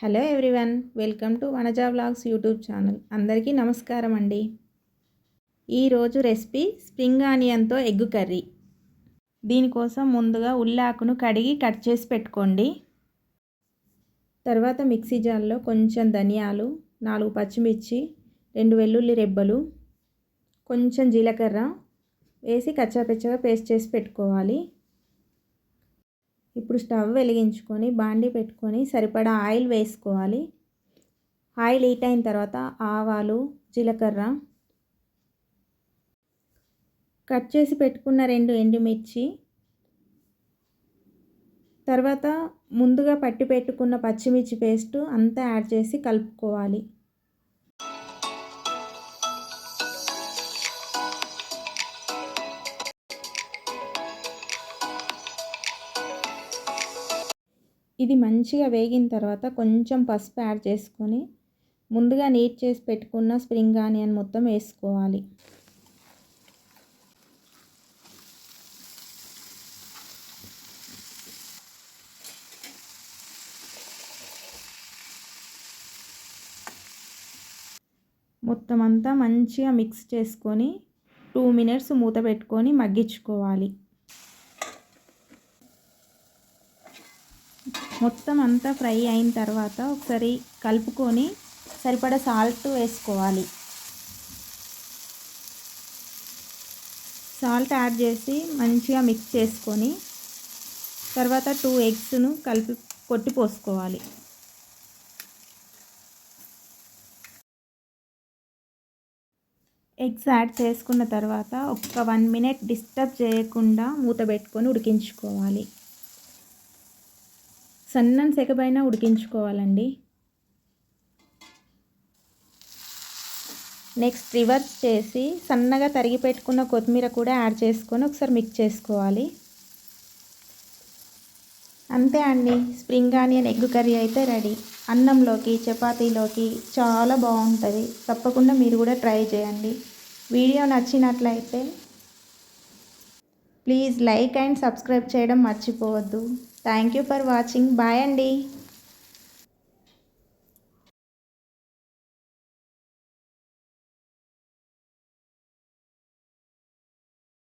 Hello everyone, welcome to Vanaja vlogs YouTube channel. అందరికీ నమస్కారం అండి. ఈరోజు రెసిపీ స్ప్రింగ్ ఆనియన్తో ఎగ్ కర్రీ. దీనికోసం ముందుగా ఉల్లాకును కడిగి కట్ చేసి పెట్టుకోండి. తర్వాత మిక్సీ జార్లో కొంచెం ధనియాలు, 4 పచ్చిమిర్చి, 2 వెల్లుల్లి రెబ్బలు, కొంచెం జీలకర్ర వేసి కచ్చాపచ్చాగా పేస్ట్ చేసి పెట్టుకోవాలి. ఇప్పుడు స్టవ్ వెలిగించుకొని బాండీ పెట్టుకొని సరిపడా ఆయిల్ వేసుకోవాలి. ఆయిల్ హీట్ అయిన తర్వాత ఆవాలు, జీలకర్ర, కట్ చేసి పెట్టుకున్న 2 ఎండుమిర్చి, తర్వాత ముందుగా పట్టి పెట్టుకున్న పచ్చిమిర్చి పేస్ట్ అంతా యాడ్ చేసి కలుపుకోవాలి. ఇది మంచిగా వేగిన తర్వాత కొంచెం పసుపు యాడ్ చేసుకొని ముందుగా నీట్ చేసి పెట్టుకున్న స్ప్రింగ్ ఆనియన్ మొత్తం వేసుకోవాలి. మొత్తం అంతా మంచిగా మిక్స్ చేసుకొని 2 మినిట్స్ మూత పెట్టుకొని మగ్గించుకోవాలి. మొత్తం అంతా ఫ్రై అయిన తర్వాత ఒకసారి కలుపుకొని సరిపడా సాల్ట్ వేసుకోవాలి. సాల్ట్ యాడ్ చేసి మంచిగా మిక్స్ చేసుకొని తర్వాత 2 ఎగ్స్ను కొట్టి పోసుకోవాలి. ఎగ్స్ యాడ్ చేసుకున్న తర్వాత ఒక 1 మినిట్ డిస్టర్బ్ చేయకుండా మూత పెట్టుకొని ఉడికించుకోవాలి. సన్నని సెగపైన ఉడికించుకోవాలండి. నెక్స్ట్ రివర్స్ చేసి సన్నగా తరిగి పెట్టుకున్న కొత్తిమీర కూడా యాడ్ చేసుకొని ఒకసారి మిక్స్ చేసుకోవాలి. అంతే అండి, స్ప్రింగ్ ఆనియన్ ఎగ్ కర్రీ అయితే రెడీ. అన్నంలోకి, చపాతీలోకి చాలా బాగుంటుంది. తప్పకుండా మీరు కూడా ట్రై చేయండి. వీడియో నచ్చినట్లయితే ప్లీజ్ లైక్ అండ్ సబ్స్క్రైబ్ చేయడం మర్చిపోవద్దు. Thank you for watching. Bye అండి.